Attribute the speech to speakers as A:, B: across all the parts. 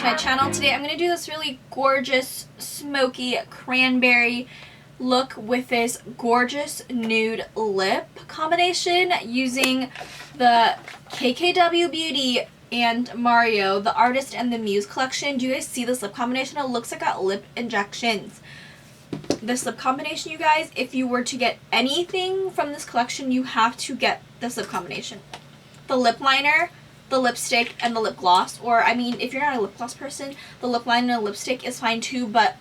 A: to my channel. Today I'm going to do this really gorgeous smoky cranberry look with this gorgeous nude lip combination using the KKW Beauty and Mario, the Artist and the Muse collection. Do you guys see this lip combination? It looks like it got lip injections. This lip combination, you guys, if you were to get anything from this collection, you have to get this lip combination. The lip liner, the lipstick, and the lip gloss. Or, I mean, if you're not a lip gloss person, the lip liner and the lipstick is fine too, but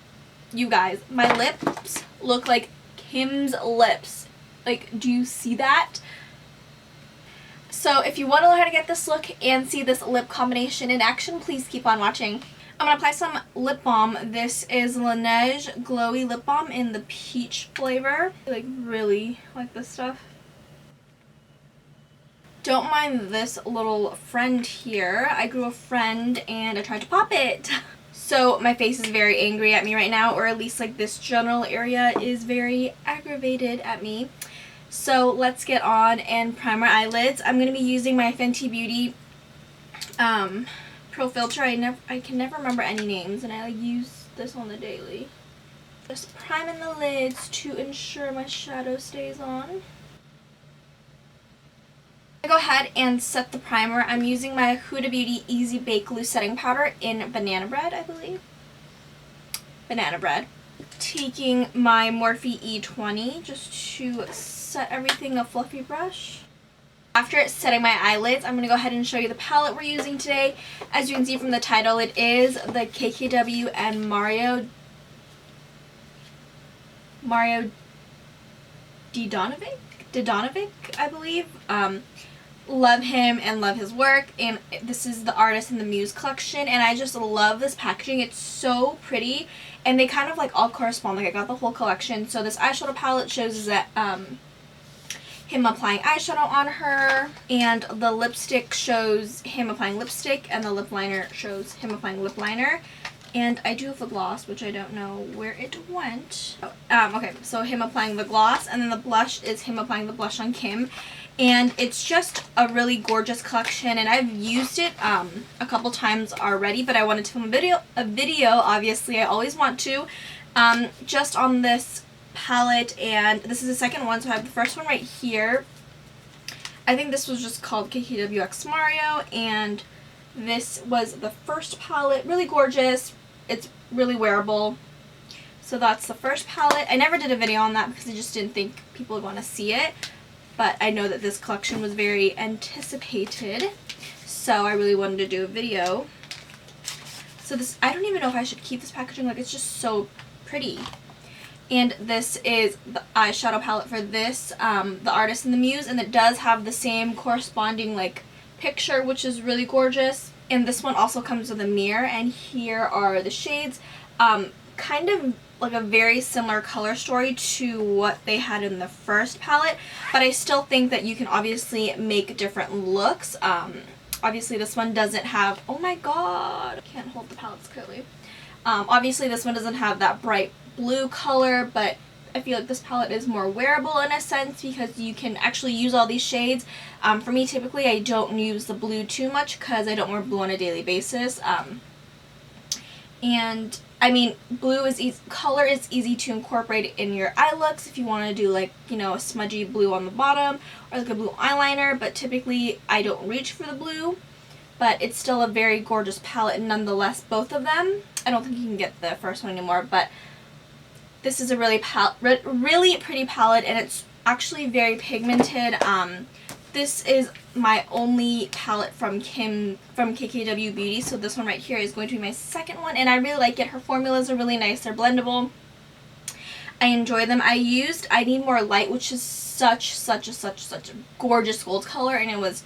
A: you guys, my lips look like Kim's lips. Like, do you see that? So if you want to learn how to get this look and see this lip combination in action, please keep on watching. I'm going to apply some lip balm. This is Laneige Glowy Lip Balm in the peach flavor. I really like this stuff. Don't mind this little friend here. I grew a friend and I tried to pop it. So my face is very angry at me right now, or at least like this general area is very aggravated at me. So let's get on and prime my eyelids. I'm going to be using my Fenty Beauty Pro Filter. I can never remember any names, and I use this on the daily. Just priming the lids to ensure my shadow stays on. I go ahead and set the primer. I'm using my Huda Beauty Easy Bake Loose Setting Powder in Banana Bread, I believe. Banana Bread. Taking my Morphe E20 just to set everything a fluffy brush. After setting my eyelids, I'm going to go ahead and show you the palette we're using today. As you can see from the title, it is the KKW and Mario Didonovic, I believe. Love him and love his work, and this is the Artist and the Muse collection, and I just love this packaging. It's so pretty, and they kind of like all correspond. Like, I got the whole collection. So this eyeshadow palette shows that him applying eyeshadow on her, and the lipstick shows him applying lipstick, and the lip liner shows him applying lip liner. And I do have the gloss, which I don't know where it went. Okay, so him applying the gloss, and then the blush is him applying the blush on Kim. And it's just a really gorgeous collection, and I've used it a couple times already, but I wanted to film a video, obviously I always want to, just on this palette. And this is the second one, so I have the first one right here. I think this was just called KKWX Mario, and this was the first palette. Really gorgeous. It's really wearable. So that's the first palette. I never did a video on that because I just didn't think people would want to see it. But I know that this collection was very anticipated, so I really wanted to do a video. So this, I don't even know if I should keep this packaging. Like, it's just so pretty. And this is the eyeshadow palette for this, the Artist and the Muse, and it does have the same corresponding like picture, which is really gorgeous. And this one also comes with a mirror, and here are the shades. Kind of like a very similar color story to what they had in the first palette, but I still think that you can obviously make different looks. Obviously this one doesn't have, oh my god, I can't hold the palettes clearly. Obviously this one doesn't have that bright blue color, but I feel like this palette is more wearable in a sense because you can actually use all these shades. For me, typically I don't use the blue too much because I don't wear blue on a daily basis. And I mean, blue is easy, color is easy to incorporate in your eye looks if you want to do like, you know, a smudgy blue on the bottom or like a blue eyeliner, but typically I don't reach for the blue, but it's still a very gorgeous palette nonetheless, both of them. I don't think you can get the first one anymore, but this is a really pretty palette, and it's actually very pigmented. This is my only palette from KKW Beauty, so this one right here is going to be my second one, and I really like it. Her formulas are really nice. They're blendable. I enjoy them. I Need More Light, which is such a gorgeous gold color, and it was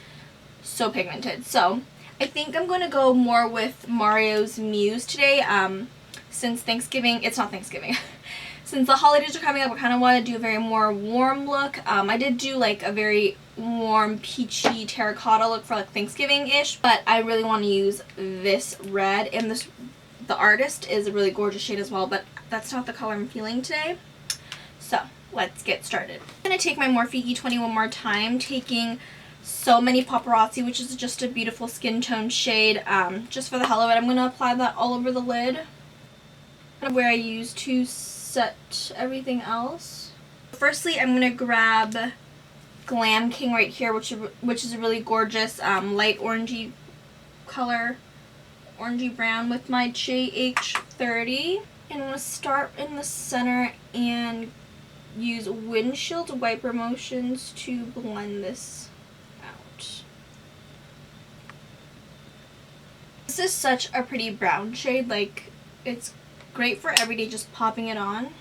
A: so pigmented. So I think I'm going to go more with Mario's Muse today. Since Thanksgiving, it's not Thanksgiving. Since the holidays are coming up, I kind of want to do a very more warm look. I did do like a very warm peachy terracotta look for like Thanksgiving-ish, but I really want to use this red, and the Artist is a really gorgeous shade as well, but that's not the color I'm feeling today. So let's get started. I'm going to take my Morphe E20 one more time, taking So Many Paparazzi, which is just a beautiful skin tone shade. Just for the hell of it, I'm going to apply that all over the lid, where I use to set everything else. Firstly, I'm going to grab Glam King right here, which is a really gorgeous light orangey color, orangey brown, with my JH30. And I'm going to start in the center and use windshield wiper motions to blend this out. This is such a pretty brown shade, like it's great for everyday, just popping it on. I'm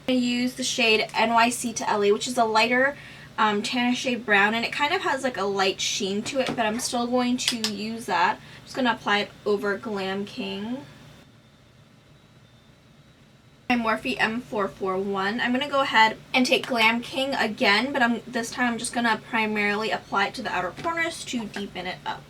A: going to use the shade NYC to LA, which is a lighter tannish shade brown, and it kind of has like a light sheen to it, but I'm still going to use that. I'm just going to apply it over Glam King. My Morphe M441. I'm going to go ahead and take Glam King again, but this time I'm just going to primarily apply it to the outer corners to deepen it up.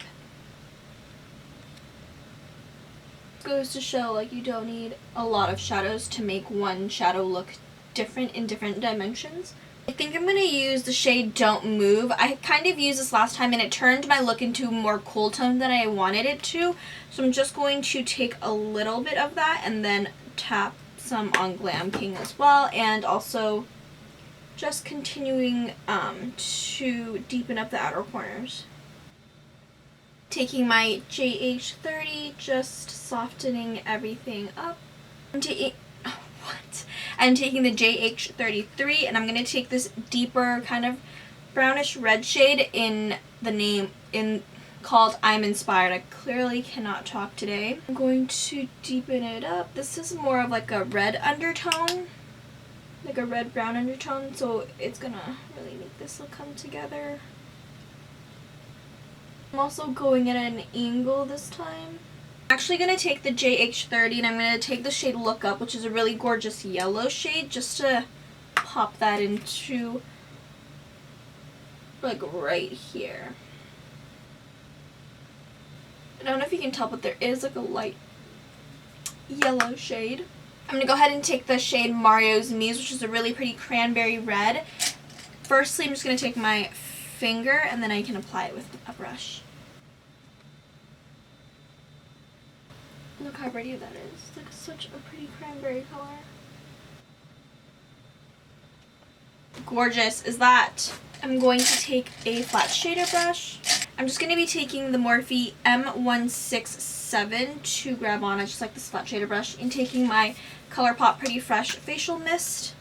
A: Goes to show, like, you don't need a lot of shadows to make one shadow look different in different dimensions. I think I'm going to use the shade Don't Move. I kind of used this last time and it turned my look into a more cool tone than I wanted it to, so I'm just going to take a little bit of that and then tap some on Glam King as well, and also just continuing to deepen up the outer corners. Taking my JH30, just softening everything up. I'm taking the JH33, and I'm going to take this deeper kind of brownish red shade in the name called I'm Inspired. I clearly cannot talk today. I'm going to deepen it up. This is more of like a red undertone, like a red brown undertone, so it's gonna really make this look come together. I'm also going at an angle this time. I'm actually going to take the JH30 and I'm going to take the shade Look Up, which is a really gorgeous yellow shade, just to pop that into like right here. I don't know if you can tell, but there is like a light yellow shade. I'm going to go ahead and take the shade Mario's Muse, which is a really pretty cranberry red. Firstly, I'm just going to take my finger and then I can apply it with a brush. Look how pretty that is. It's like such a pretty cranberry color. Gorgeous is that. I'm going to take a flat shader brush. I'm just going to be taking the Morphe M167 to grab on. I just like this flat shader brush. And taking my Colourpop Pretty Fresh Facial Mist.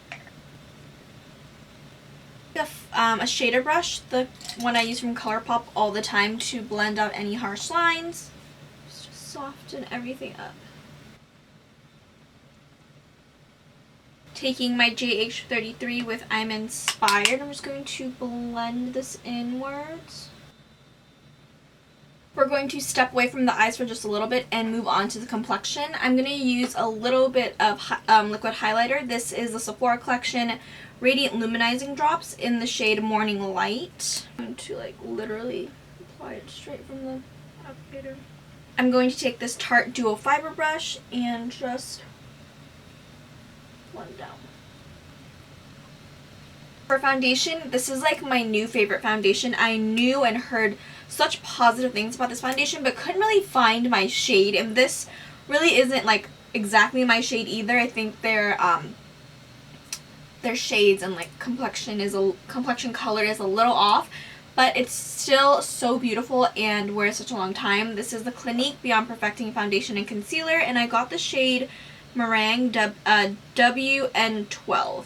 A: A shader brush, the one I use from Colourpop all the time to blend out any harsh lines. Just soften everything up. Taking my JH33 with I'm Inspired, I'm just going to blend this inwards. We're going to step away from the eyes for just a little bit and move on to the complexion. I'm going to use a little bit of liquid highlighter. This is the Sephora collection Radiant Luminizing Drops in the shade Morning Light. I'm going to like literally apply it straight from the applicator. I'm going to take this Tarte Duo Fiber brush and just blend down. For foundation, this is like my new favorite foundation. I knew and heard such positive things about this foundation, but couldn't really find my shade, and this really isn't like exactly my shade either. I think their shades and like complexion color is a little off, but it's still so beautiful and wears such a long time. This is the Clinique Beyond Perfecting Foundation and Concealer, and I got the shade Meringue WN12.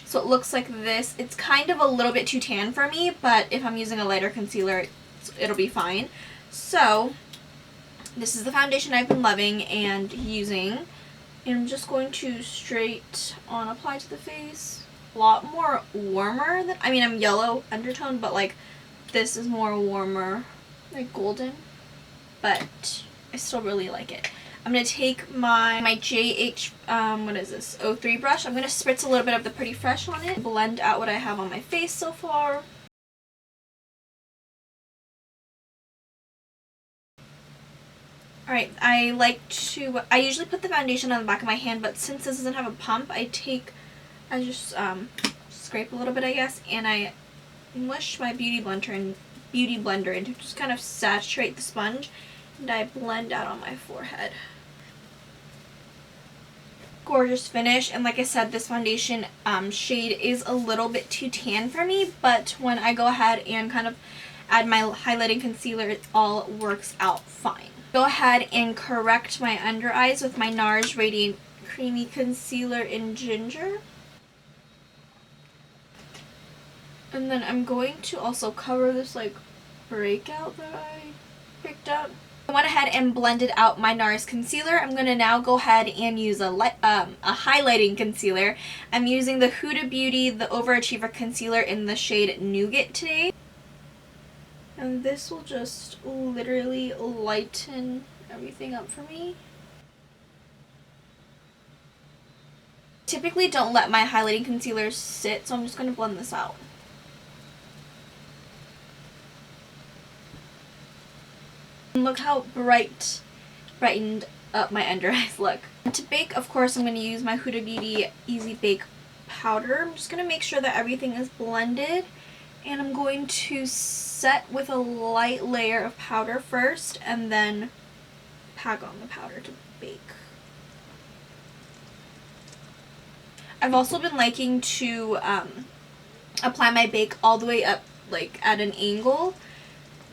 A: So it looks like this. It's kind of a little bit too tan for me, but if I'm using a lighter concealer, it'll be fine. So this is the foundation I've been loving and using, and I'm just going to straight on apply to the face. A lot more warmer than, I mean, I'm yellow undertone, but like this is more warmer, like golden, but I still really like it. I'm going to take my JH, what is this, 03 brush. I'm going to spritz a little bit of the Pretty Fresh on it, blend out what I have on my face so far. Alright, I usually put the foundation on the back of my hand, but since this doesn't have a pump, I just scrape a little bit, I guess, and I mush my beauty blender beauty blender and to just kind of saturate the sponge, and I blend out on my forehead. Gorgeous finish, and like I said, this foundation shade is a little bit too tan for me, but when I go ahead and kind of add my highlighting concealer, it all works out fine. Go ahead and correct my under eyes with my NARS Radiant Creamy Concealer in Ginger. And then I'm going to also cover this like breakout that I picked up. I went ahead and blended out my NARS concealer. I'm going to now go ahead and use a highlighting concealer. I'm using the Huda Beauty, the Overachiever concealer in the shade Nougat today. And this will just literally lighten everything up for me. Typically don't let my highlighting concealers sit, so I'm just going to blend this out. Look how brightened up my under eyes look. And to bake, of course, I'm going to use my Huda Beauty Easy Bake Powder. I'm just going to make sure that everything is blended. And I'm going to set with a light layer of powder first and then pack on the powder to bake. I've also been liking to apply my bake all the way up, like at an angle,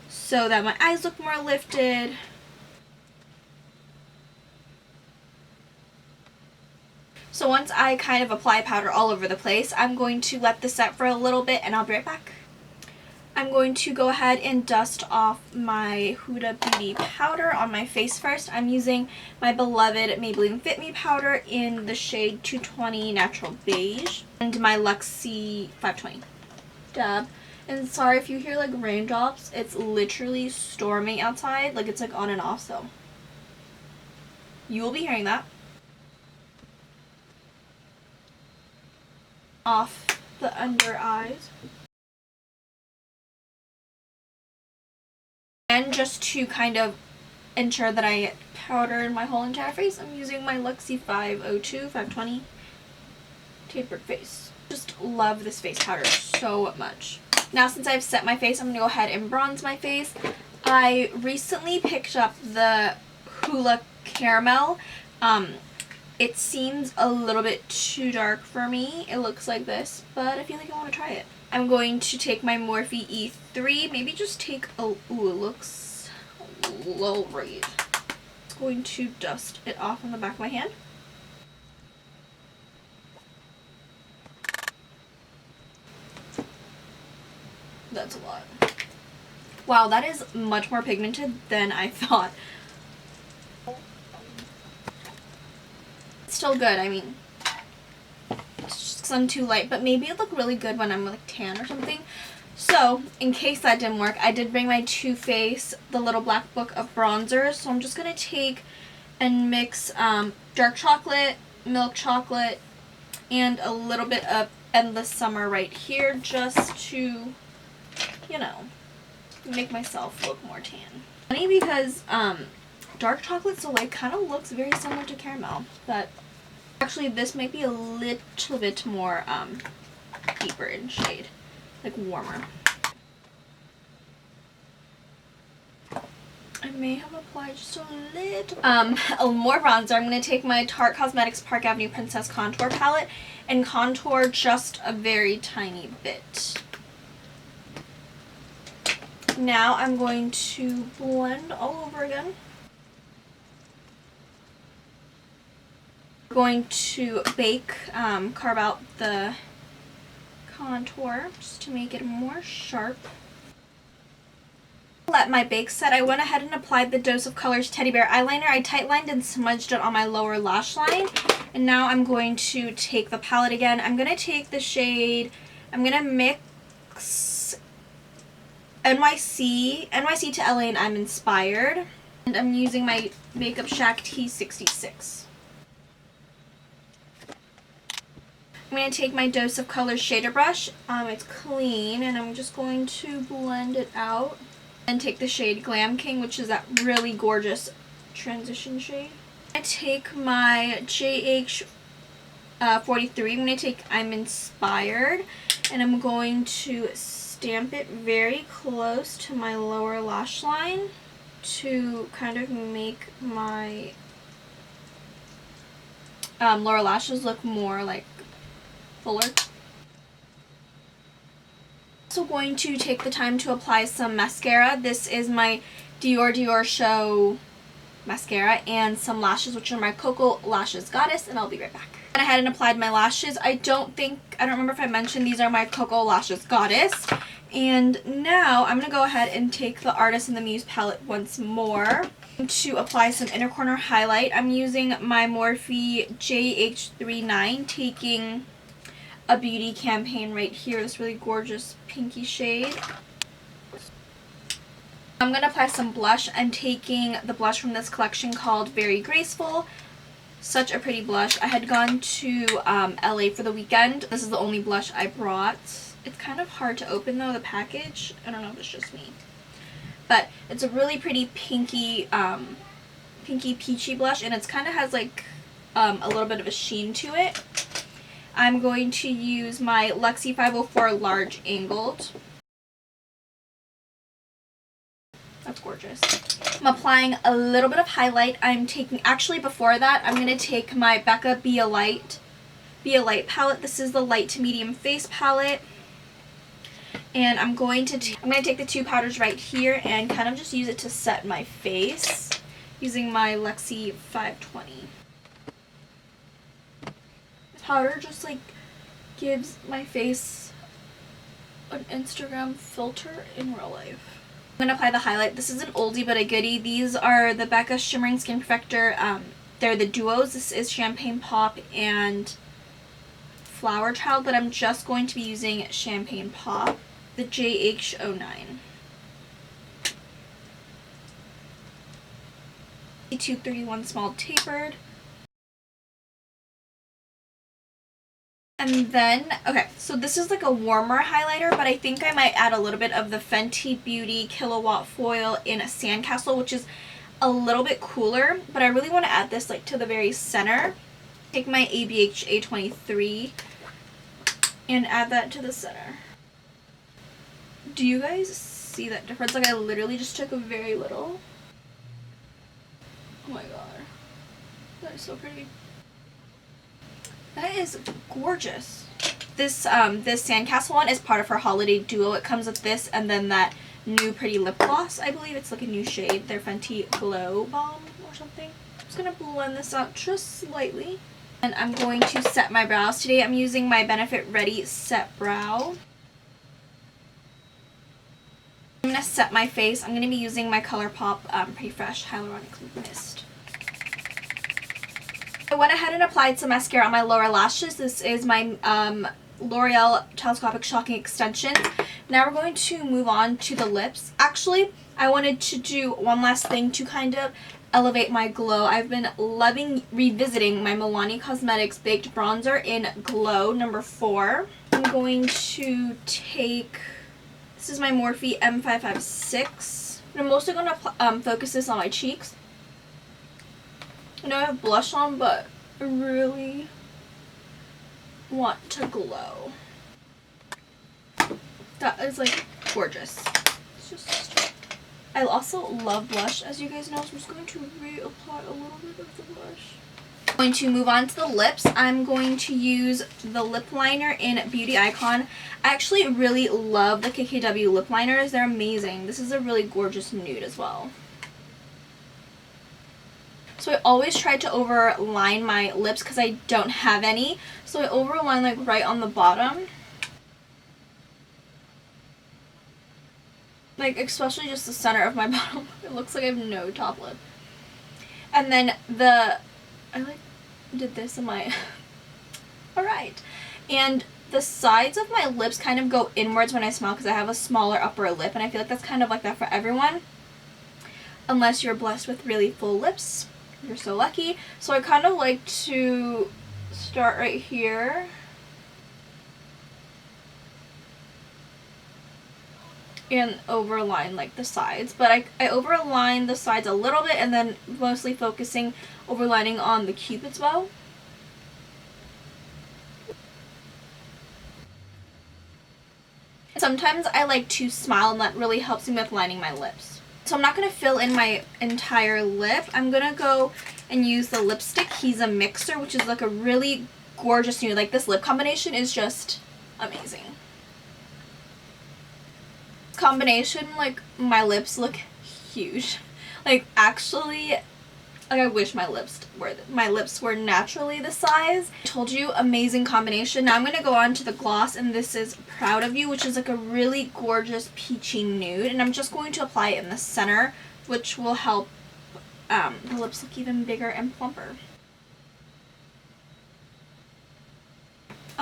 A: so that my eyes look more lifted. So once I kind of apply powder all over the place, I'm going to let this set for a little bit and I'll be right back. I'm going to go ahead and dust off my Huda Beauty powder on my face first. I'm using my beloved Maybelline FIT ME Powder in the shade 220 Natural Beige and my Luxie 520 dab. And sorry if you hear like raindrops, it's literally storming outside. Like it's like on and off, so you will be hearing that. Off the under eyes. And just to kind of ensure that I powdered my whole entire face, I'm using my Luxie 520 Tapered Face. Just love this face powder so much. Now since I've set my face, I'm going to go ahead and bronze my face. I recently picked up the Hoola Caramel. It seems a little bit too dark for me. It looks like this, but I feel like I want to try it. I'm going to take my Morphe E3, maybe just take a, ooh, it looks low right. I'm going to dust it off on the back of my hand. That's a lot. Wow, that is much more pigmented than I thought. It's still good, I mean, it's just because I'm too light, but maybe it'll look really good when I'm like tan or something. So, in case that didn't work, I did bring my Too Faced, the little black book of bronzers, so I'm just going to take and mix dark chocolate, milk chocolate, and a little bit of Endless Summer right here, just to, you know, make myself look more tan. Funny because dark chocolate so light kind of looks very similar to caramel, but actually this might be a little bit more deeper in shade, like warmer. I may have applied just a little more bronzer. I'm going to take my Tarte Cosmetics Park Avenue Princess Contour Palette and contour just a very tiny bit. Now I'm going to blend all over again. I'm going to bake, carve out the contour just to make it more sharp. Let my bake set. I went ahead and applied the Dose of Colors Teddy Bear Eyeliner. I tightlined and smudged it on my lower lash line. And now I'm going to take the palette again. I'm going to take the shade, I'm going to mix NYC to LA and I'm Inspired. And I'm using my Makeup Shack T66. I'm going to take my Dose of Colors shader brush. It's clean and I'm just going to blend it out. And take the shade Glam King, which is that really gorgeous transition shade. I take my JH 43. I'm going to take I'm Inspired and I'm going to stamp it very close to my lower lash line to kind of make my lower lashes look more like fuller. Also going to take the time to apply some mascara. This is my Diorshow mascara and some lashes, which are my Cocoa Lashes Goddess, and I'll be right back. Went ahead and applied my lashes. I don't remember if I mentioned these are my Cocoa Lashes Goddess. And now I'm going to go ahead and take the Artist in the Muse palette once more to apply some inner corner highlight. I'm using my Morphe JH39, taking a beauty campaign right here, this really gorgeous pinky shade. I'm going to apply some blush. I'm taking the blush from this collection called Very Graceful. Such a pretty blush. I had gone to LA for the weekend. This is the only blush I brought. It's kind of hard to open though, the package. I don't know if it's just me. But it's a really pretty pinky, pinky peachy blush, and it's kind of has like a little bit of a sheen to it. I'm going to use my Luxie 504 Large Angled. That's gorgeous. I'm applying a little bit of highlight. Actually before that, I'm going to take my Becca Be a Light palette. This is the light to medium face palette. And I'm going to take the two powders right here and kind of just use it to set my face using my Luxie 520. This powder just like gives my face an Instagram filter in real life. I'm going to apply the highlight. This is an oldie but a goodie. These are the Becca Shimmering Skin Perfector. They're the duos. This is Champagne Pop and Flowerchild, but I'm just going to be using Champagne Pop, the JH09. 231 small tapered. And then, okay, so this is like a warmer highlighter, but I think I might add a little bit of the Fenty Beauty Killawatt Foil in a Sandcastle, which is a little bit cooler, but I really want to add this like to the very center. Take my ABH A23 and add that to the center. Do you guys see that difference? Like I literally just took a very little. Oh my god. That is so pretty. That is gorgeous. This Sandcastle one is part of her holiday duo. It comes with this and then that new pretty lip gloss. I believe it's like a new shade. Their Fenty Glow Balm or something. I'm just going to blend this out just slightly. And I'm going to set my brows. Today I'm using my Benefit Ready Set Brow. I'm going to set my face. I'm going to be using my Colourpop Pretty Fresh Hyaluronic Mist. I went ahead and applied some mascara on my lower lashes. This is my L'Oreal Telescopic Shocking Extensions. Now we're going to move on to the lips. Actually, I wanted to do one last thing to kind of elevate my glow. I've been loving revisiting my Milani Cosmetics Baked Bronzer in Glow number 4. I'm going to take, this is my Morphe M556. And I'm mostly going to focus this on my cheeks. I know I have blush on, but I really want to glow. That is like gorgeous. It's just, I also love blush, as you guys know, so I'm just going to reapply a little bit of the blush. I'm going to move on to the lips. I'm going to use the lip liner in Beauty Icon. I actually really love the KKW lip liners. They're amazing. This is a really gorgeous nude as well. So I always try to overline my lips because I don't have any. So I overline like right on the bottom. Like especially just the center of my bottom. It looks like I have no top lip. And then I like did this in my, alright. And the sides of my lips kind of go inwards when I smile because I have a smaller upper lip. And I feel like that's kind of like that for everyone. Unless you're blessed with really full lips. You're so lucky. So I kind of like to start right here. And overline like the sides. But I overline the sides a little bit and then mostly focusing overlining on the cupid's bow. Sometimes I like to smile, and that really helps me with lining my lips. So I'm not going to fill in my entire lip. I'm going to go and use the lipstick He's a Mixer, which is like a really gorgeous nude. Like, this lip combination is just amazing. Combination, like, my lips look huge. Like, actually, like, I wish my lips were naturally this size. I told you, amazing combination. Now I'm going to go on to the gloss, and this is Proud of You, which is like a really gorgeous peachy nude, and I'm just going to apply it in the center, which will help the lips look even bigger and plumper.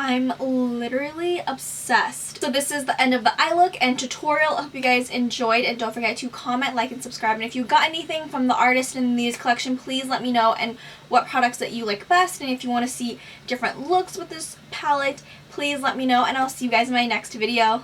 A: I'm literally obsessed. So this is the end of the eye look and tutorial. I hope you guys enjoyed, and don't forget to comment, like, and subscribe. And if you got anything from the artist in these collection, please let me know, and what products that you like best. And if you want to see different looks with this palette, please let me know, and I'll see you guys in my next video.